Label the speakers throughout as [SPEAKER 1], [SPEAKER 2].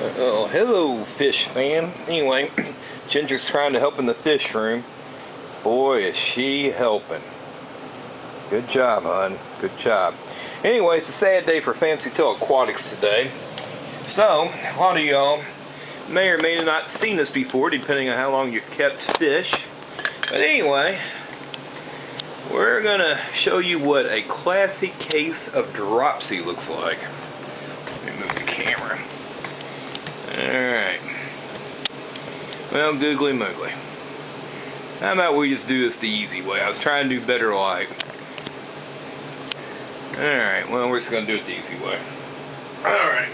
[SPEAKER 1] Oh, hello, fish fan. Anyway, Ginger's trying to help in the fish room. Boy, is she helping. Good job, hon. Good job. Anyway, it's a sad day for Fancytailaquatics today. So, a lot of y'all may or may not seen this before, depending on how long you've kept fish. But anyway, we're gonna show you what a classic case of Dropsy looks like. Let me move the camera. Alright. Well, googly moogly. How about we just do this the easy way? I was trying to do better light. Alright, well, we're just going to do it the easy way. Alright.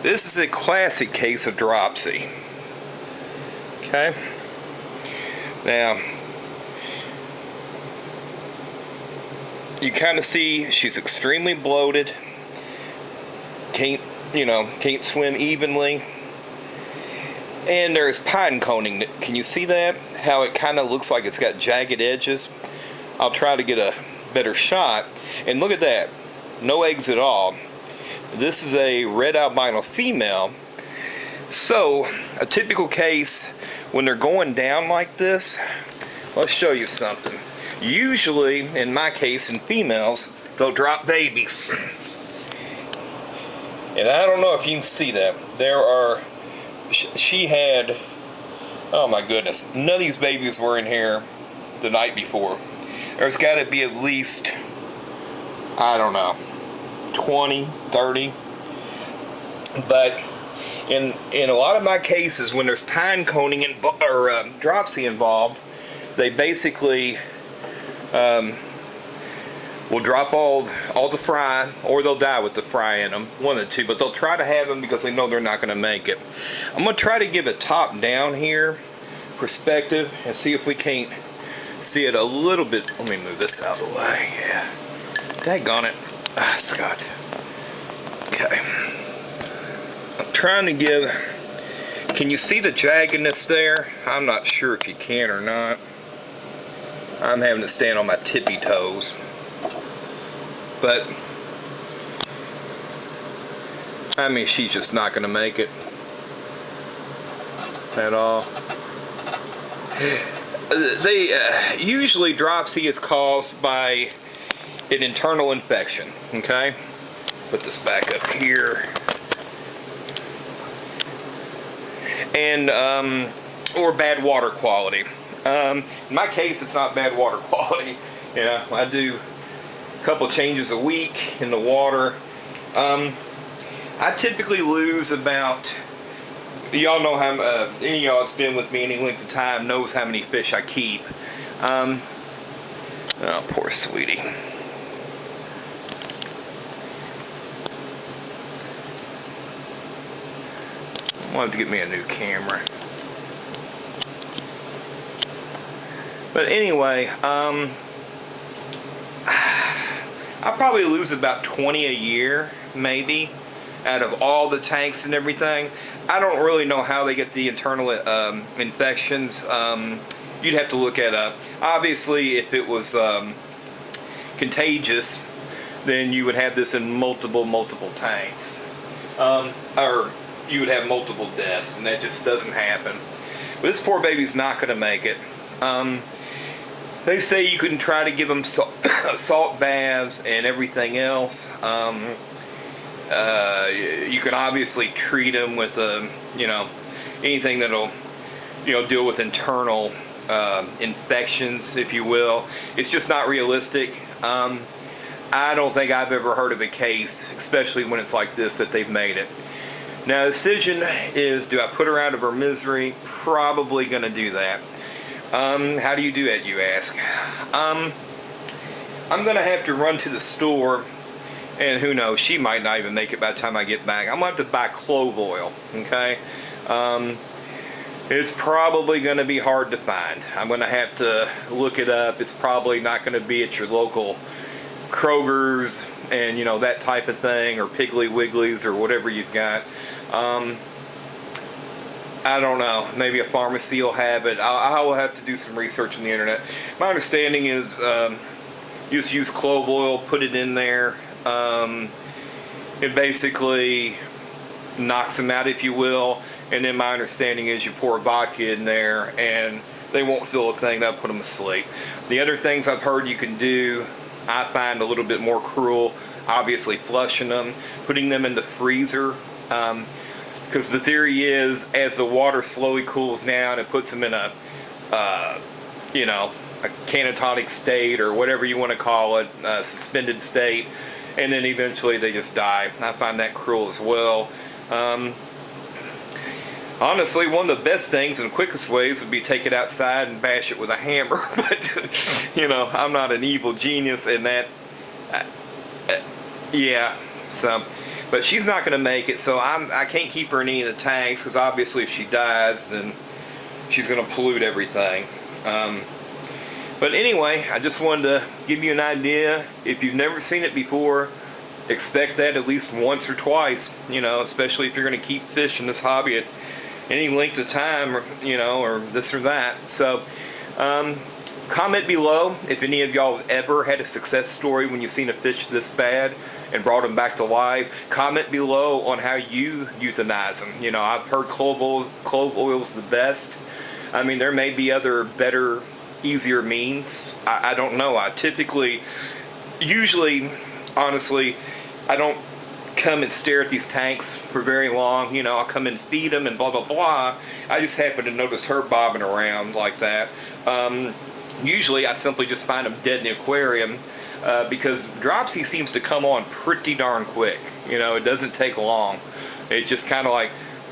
[SPEAKER 1] This is a classic case of Dropsy. Okay? Now, you kind of see she's extremely bloated. Can't swim evenly. And there's pine coning. Can you see that? How it kind of looks like it's got jagged edges. I'll try to get a better shot. And look at that. No eggs at all. This is a red albino female. So, a typical case, when they're going down like this, let's show you something. Usually, in my case, in females, they'll drop babies. And I don't know if you can see that. She had, oh my goodness, none of these babies were in here the night before. There's got to be at least, I don't know, 20, 30. But in a lot of my cases, when there's pine coning or Dropsy involved, they basically will drop all the fry, or they'll die with the fry in them, one of the two, but they'll try to have them because they know they're not going to make it. I'm going to try to give a top down here perspective and see if we can't see it a little bit. Let me move this out of the way. Yeah, daggone it. Scott. Okay, I'm trying to give, can you see the jaggedness there? I'm not sure if you can or not. I'm having to stand on my tippy toes. But, I mean, she's just not going to make it at all. Usually Dropsy is caused by an internal infection, okay? Put this back up here. And, or bad water quality. In my case, it's not bad water quality. Yeah, I do couple changes a week in the water. I typically lose about, y'all know how, any of y'all that's been with me any length of time knows how many fish I keep. Oh, poor sweetie. I'll have to get me a new camera. But anyway, I probably lose about 20 a year, maybe, out of all the tanks and everything. I don't really know how they get the internal infections. You'd have to look it up. Obviously, if it was contagious, then you would have this in multiple tanks. Or you would have multiple deaths, and that just doesn't happen. But this poor baby's not going to make it. They say you can try to give them salt baths and everything else. You can obviously treat them with anything that'll deal with internal infections, if you will. It's just not realistic. I don't think I've ever heard of a case, especially when it's like this, that they've made it. Now the decision is, do I put her out of her misery? Probably going to do that. How do you do that, you ask? I'm going to have to run to the store, and who knows, she might not even make it by the time I get back. I'm going to have to buy clove oil, okay? It's probably going to be hard to find. I'm going to have to look it up. It's probably not going to be at your local Kroger's and, that type of thing, or Piggly Wigglies, or whatever you've got. I don't know, maybe a pharmacy will have it. I will have to do some research on the internet. My understanding is you just use clove oil, put it in there, and basically knocks them out, if you will. And then my understanding is you pour vodka in there and they won't feel a thing. That'll put them asleep. The other things I've heard you can do, I find a little bit more cruel. Obviously flushing them, putting them in the freezer. Because the theory is, as the water slowly cools down, it puts them in a, you know, a catatonic state, or whatever you want to call it, a suspended state, and then eventually they just die. I find that cruel as well. Honestly, one of the best things and quickest ways would be take it outside and bash it with a hammer. But, you know, I'm not an evil genius in that. Yeah, so, but she's not going to make it, so I can't keep her in any of the tanks, because obviously if she dies, then she's going to pollute everything. But anyway, I just wanted to give you an idea. If you've never seen it before, expect that at least once or twice, you know, especially if you're going to keep fish in this hobby at any length of time, or, you know, or this or that. So, comment below if any of y'all have ever had a success story when you've seen a fish this bad and brought them back to life. Comment below on how you euthanize them. You know, I've heard clove oil's the best. I mean, there may be other better, easier means. I don't know. I usually, honestly, I don't come and stare at these tanks for very long. You know, I'll come and feed them and blah, blah, blah. I just happen to notice her bobbing around like that. Usually I simply just find them dead in the aquarium, because Dropsy seems to come on pretty darn quick. You know, it doesn't take long. It's just kind of like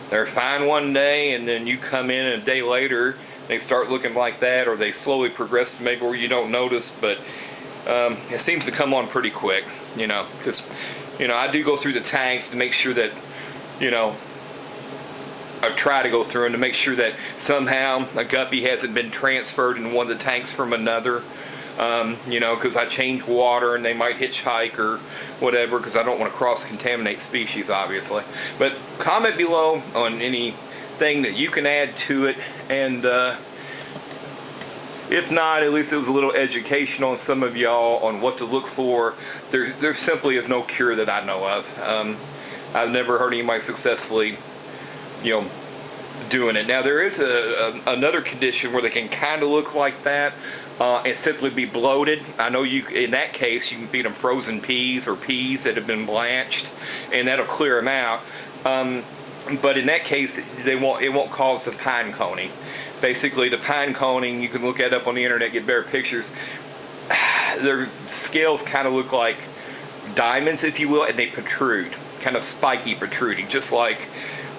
[SPEAKER 1] they're fine one day, and then you come in and a day later they start looking like that, or they slowly progress to maybe where you don't notice. But it seems to come on pretty quick, you know, because, you know, I do go through the tanks to make sure that, you know, I try to go through them to make sure that somehow a guppy hasn't been transferred in one of the tanks from another. You know, because I change water and they might hitchhike or whatever, because I don't want to cross-contaminate species, obviously. But comment below on anything that you can add to it, and if not, at least it was a little educational on some of y'all on what to look for. There simply is no cure that I know of. I've never heard anybody successfully, you know, doing it. Now there is another condition where they can kind of look like that and simply be bloated. I know in that case you can feed them frozen peas or peas that have been blanched, and that'll clear them out. But in that case it won't cause the pine coning. Basically the pine coning, you can look that up on the internet, get better pictures. Their scales kind of look like diamonds, if you will, and they protrude, kind of spiky protruding, just like,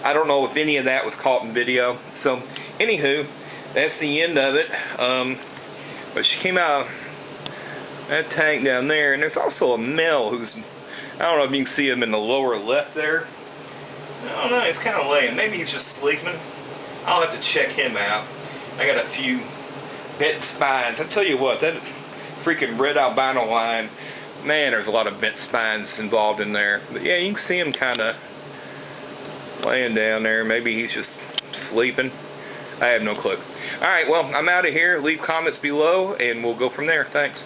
[SPEAKER 1] I don't know if any of that was caught in video. So anywho, that's the end of it. But she came out of that tank down there, and there's also a male who's, I don't know if you can see him in the lower left there. I don't know, he's kind of laying. Maybe he's just sleeping. I'll have to check him out. I got a few bent spines. I tell you what, that freaking red albino line, man, there's a lot of bent spines involved in there. But yeah, you can see him kind of laying down there. Maybe he's just sleeping. I have no clue. Alright, well, I'm out of here. Leave comments below and we'll go from there. Thanks.